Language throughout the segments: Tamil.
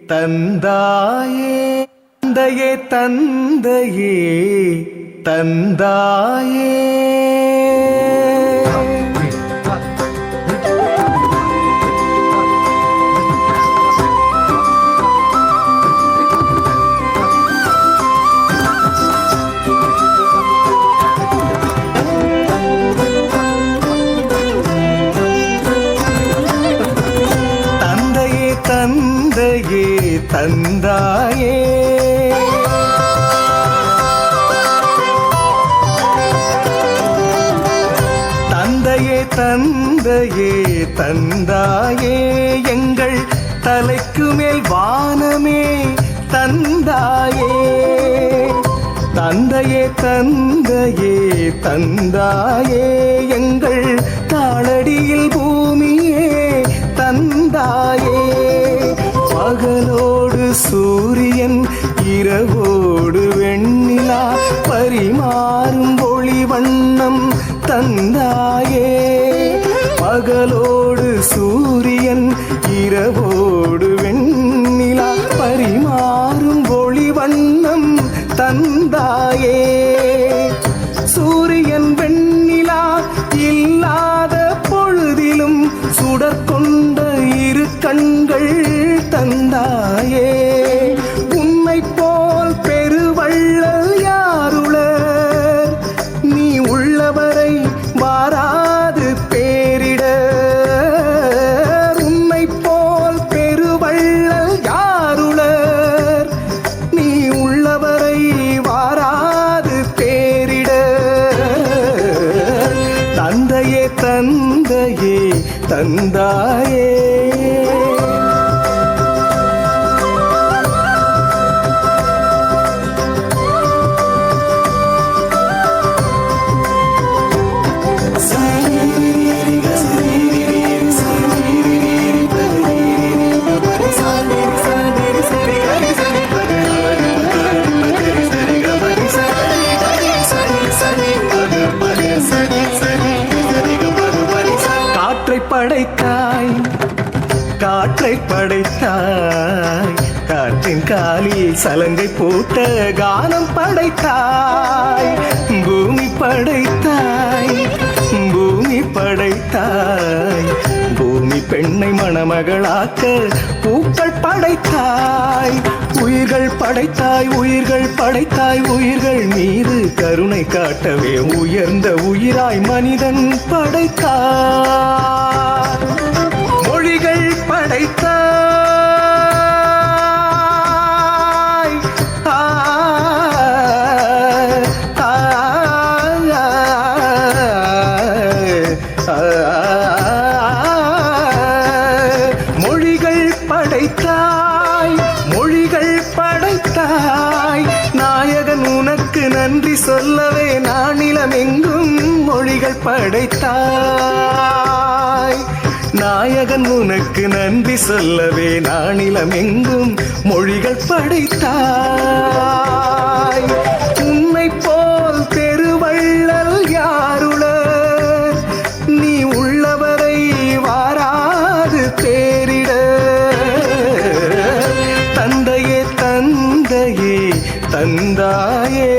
தந்தாயே தந்தையே தந்தையே தந்தாயே தந்தையே தந்தாயே தந்தையே தந்தையே தந்தாயே எங்கள் தலைக்கு மேல் வானமே தந்தாயே தந்தையே தந்தையே தந்தாயே எங்கள் தாளடியில் பூமியே தந்தாயே பகலோடு சூரியன் இரவோடு வெண்ணிலா பரிமாறும் ஒளி வண்ணம் தந்தாயே பகலோடு சூரியன் இரவோடு வெண்ணிலா பரிமாறும் ஒளி வண்ணம் தந்தாயே சூரியன் வெண்ணிலா இல்லாத பொழுதிலும் சுடற்கொண்ட இரு கண்கள் தந்தாயே உன்னை போல் பெருவள்ளல் யாருளர் நீ உள்ளவரை வாராது பேரிட உன்னை போல் பெருவள்ளல் யாருளர் நீ உள்ளவரை வாராது பேரிட தந்தையே தந்தையே தந்தாயே படைத்தாய் காற்றை படைத்தாய் காற்றின் காலில் சலங்கை போட்ட கானம் படைத்தாய் பூமி படைத்தாய் பூமி படைத்தாய் பூமி பெண்ணை மணமகளாக்க பூக்கள் படைத்தாய் உயிர்கள் படைத்தாய் உயிர்கள் படைத்தாய் உயிர்கள் மீது கருணை காட்டவே உயர்ந்த உயிராய் மனிதன் படைத்தாய் மொழிகள் படைத்தாய் மொழிகள் படைத்தாய் மொழிகள் படைத்தாய் நாயகன் உனக்கு நன்றி சொல்லவே நானிலம் எங்கும் மொழிகள் படைத்தாய் நாயகன் உனக்கு நன்றி சொல்லவே நானிலம் எங்கும் மொழிகள் படைத்தாய் உன்னை போல் பெருவள்ளல் யாருளர் நீ உள்ளவரை வாராது பேரிட தந்தையே தந்தையே தந்தாயே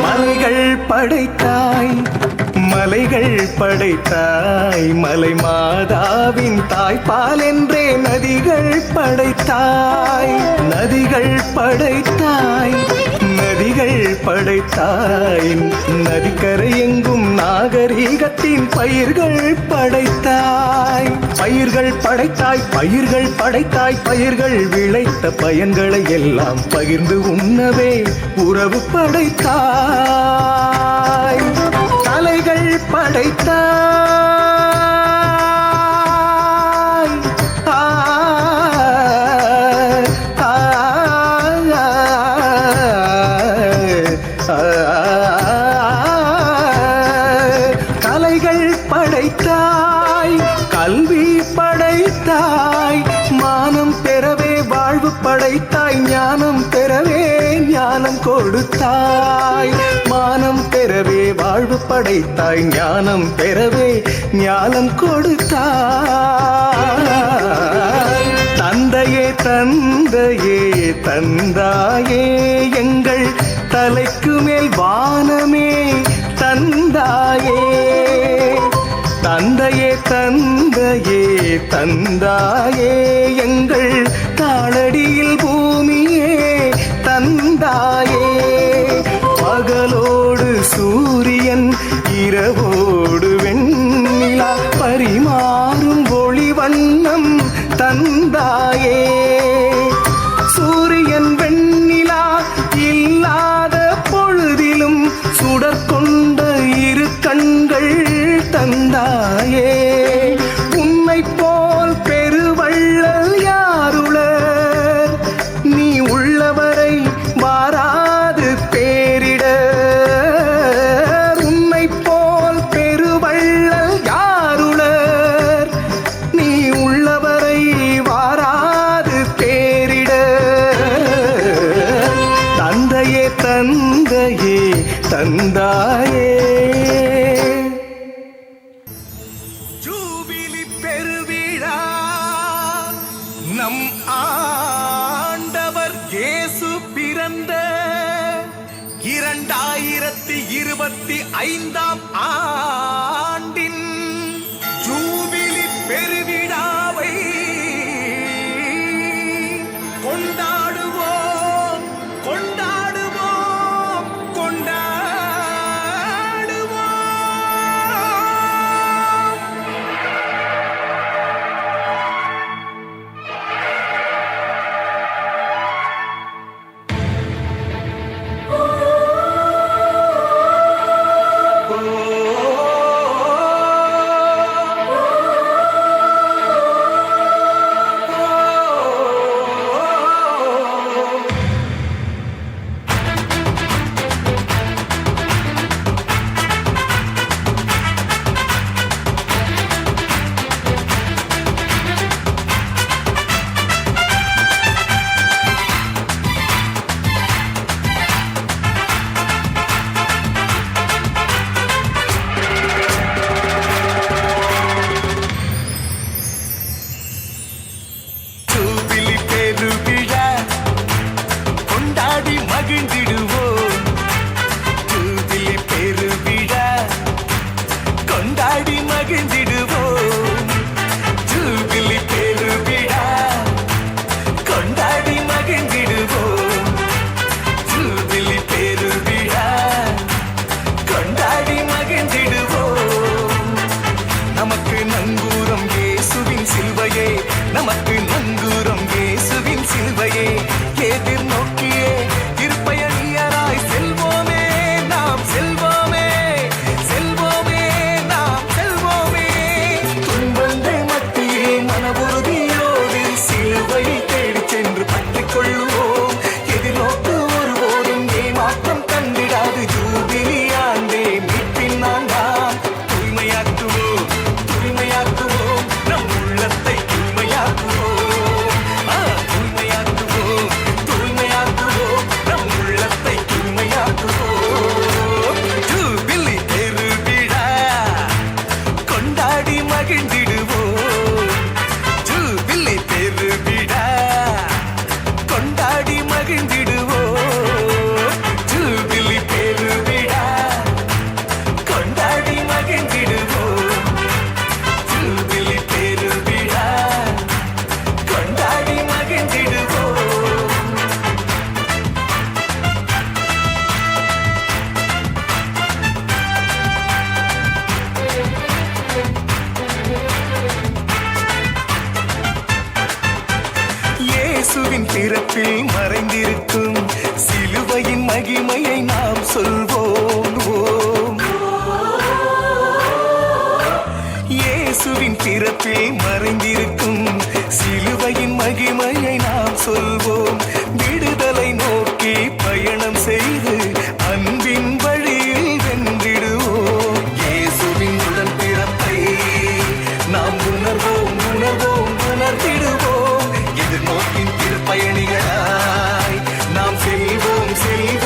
மலைகள் படைத்தாய் மலைகள் படைத்தாய் மலை மாதாவின் தாய்ப்பால் என்றே நதிகள் படைத்தாய் நதிகள் படைத்தாய் நதிகள் படைத்தாய் நதிக்கரை எங்கும் நாகரீகத்தின் பயிர்கள் படைத்தாய் பயிர்கள் படைத்தாய் பயிர்கள் படைத்தாய் பயிர்கள் விளைத்த பயன்களை எல்லாம் பகிர்ந்து உண்ணவே உறவு படைத்தாய் கலைகள் படைத்தாய் ஞானம் கொடுத்தாய். மானம் பெறவே வாழ்வு படைத்தாய், ஞானம் பெறவே ஞானம் கொடுத்தாய். தந்தையே தந்தையே தந்தாயே, எங்கள் தலைக்கு மேல் வானமே தந்தாயே. தந்தையே தந்தையே தந்தாயே, எங்கள் தாளடியில் பூமியே தந்தாயே. பகலோடு சூரியன் இரவோடு வெண்ணிலா பரிமாறும் ஒளி வண்ணம் தந்தாயே. சூரியன் வெண்ணிலா இல்லாத பொழுதிலும் சுடற்கொண்ட இரு கண்கள் தந்தாயே. உன்னை போல் பெருவள்ளல் யாருளர், நீ உள்ளவரை வாராது பேரிடர். உன்னை போல் பெருவள்ளல் யாருளர், நீ உள்ளவரை வாராது பேரிடர். தந்தையே தந்தையே தந்தாயே. ஜூபிலி பெருவிழா நம் ஆண்டவர் இயேசு பிறந்த 2025 ஆண்டின் ஜூபிலி பெருவிழாவை கொண்டாடுவோம் கொண்டாடுவோம் கொண்டாடுவோம். ஜூபிலி பெருவிழா கொண்டாடி மகிழ்ந்திடுவோம். ஜூபிலி பெருவிழா கொண்டாடி மகிழ்ந்திடுவோம். ஜூபிலி பெருவிழா கொண்டாடி மகிழ்ந்திடுவோம். ஜூபிலி பெருவிழா கொண்டாடி மகிழ்ந்திடுவோம். நமக்கு நங்கூரம் இயேசுவின் சிலுவையே, நமக்கு நங்கூரம் இயேசுவின் சிலுவையே. எதிர்நோக்கியே திருப்பயணியராய் செல்வோமே நாம் செல்வோமே, செல்வோமே நாம் செல்வோமே. துன்பங்கள் மத்தியில் மன உறுதியோடு சிலுவையை தேடிச் சென்று பற்றிக் கொள்ளுவோம். எதிர்நோக்கு ஒருபோதும் ஏமாற்றம் கண்டிடாது. ஜூபிலி ஆண்டே மீட்பின் ஆண்டாம். தூய்மையாக்குவோம் தூய்மையாக்குவோம் நம் உள்ளத்தை தூய்மையாக்குவோம். தூய்மையாக்குவோம் தூய்மையாக்குவோம் நம் உள்ளத்தை தூய்மையாக்குவோம். ஜூபிலி பெருவிழா கொண்டாடி மகிழ்ந்திடுவோம். ஜூபிலி பெருவிழா கொண்டாடி மகிழ்ந்திடுவோம். ஜூபிலி பெருவிழா கொண்டாடி மகிழ்ந்திடுவோம். ஜூபிலி பெருவிழா கொண்டாடி மகிழ்ந்திடுவோம். இயேசுவின் பிறப்பில் மறைந்திருக்கும் சிலுவையின் மகிமையை நாம் சொல்வோம். இயேசுவின் பிறப்பில் மறைந்திருக்கும் சிலுவையின் மகிமையை நாம் சொல்வோம். விடுதலை நோக்கி பயணம் செய்து அன்பின் வழியில் வென்றிடுவோம். இயேசுவின் உடன் பிறப்பை நாம் உணர்வோம் உணர்வோம் உணர்ந்திடுவோம். எதிர்நோக்கின் திருப்பயணிகளாய் நாம் செல்வோம் செல்வோம்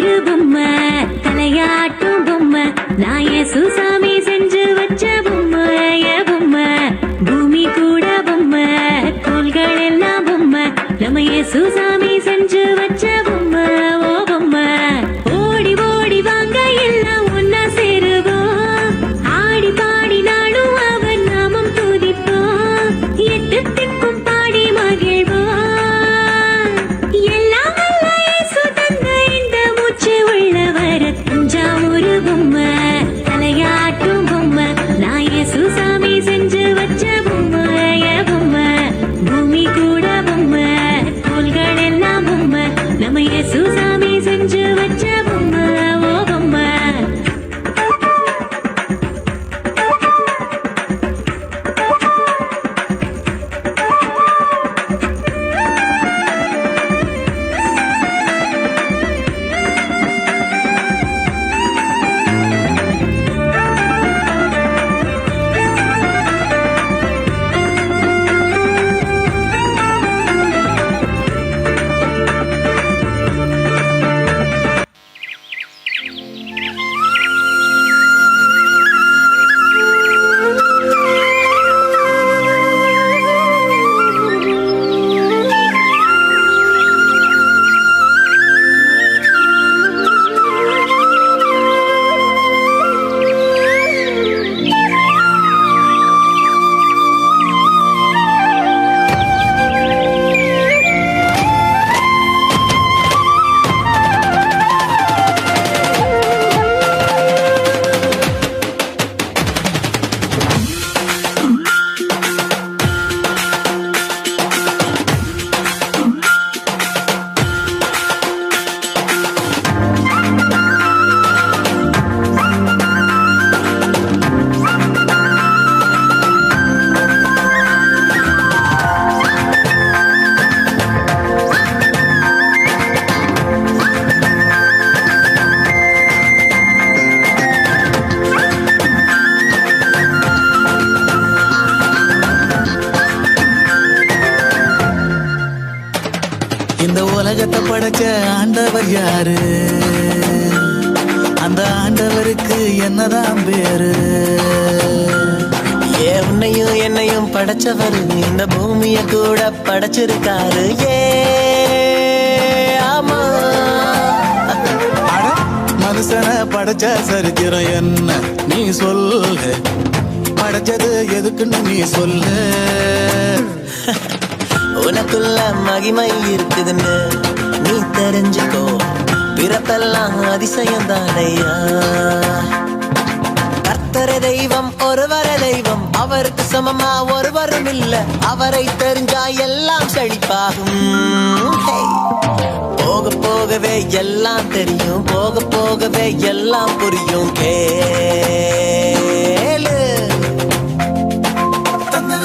ஒரு பொம்மை தலையாட்டும் பொம்மை நான் சுசாமி செஞ்சு வச்ச பொம்மை பொம்மை பூமி கூட பொம்மை கோள்கள் எல்லாம் பொம்மை நம்ம சுசாமி செஞ்சு வச்ச பொம்மை ஓ பொம்மை ஓடி ஓடி வாங்க எல்லாம் ஒன்னா சேருவோம் ஆடி பாடி நாடும் அவன் நாமம் துதிப்போம் எட்டு திக்கும் பாடி மகிழ்வோம் எல்லாம் வல்ல இயேசு தந்த இந்த மூச்சு உள்ளவர தஞ்சாவூர் பொம்மை தலையாட்டும் பொம்மை நான் சுசாமி செஞ்சு வச்ச பொம்மை பொம்மை பூமி கூட பொம்மை கோள்கள் எல்லாம் பொம்மை நம்ம சுசாமி செஞ்சு வச்ச பொம்மை ஓ பொம்மை இந்த உலகத்தை படைச்ச ஆண்டவர் யாரு அந்த ஆண்டவருக்கு என்னதான் பேரு உன்னையும் என்னையும் படைச்சவர் இந்த பூமிய கூட படைச்சிருக்காரு ஆமா அட மனுஷனை படைச்ச சரித்திரம் என்ன நீ சொல்லு படைச்சது எதுக்குன்னு நீ சொல்லு உனக்குள்ள மகிமை இருக்குதுன்னு நீ தெரிஞ்சுக்கோ பிறப்பெல்லாம் அதிசயம் தானையா கர்த்தரே தெய்வம் ஒருவரே தெய்வம் அவருக்கு சமமா ஒருவரும் இல்ல அவரை தெரிஞ்சா எல்லாம் செழிப்பாகும் போக போகவே எல்லாம் தெரியும் போக போகவே எல்லாம் புரியும் கேளு தந்தன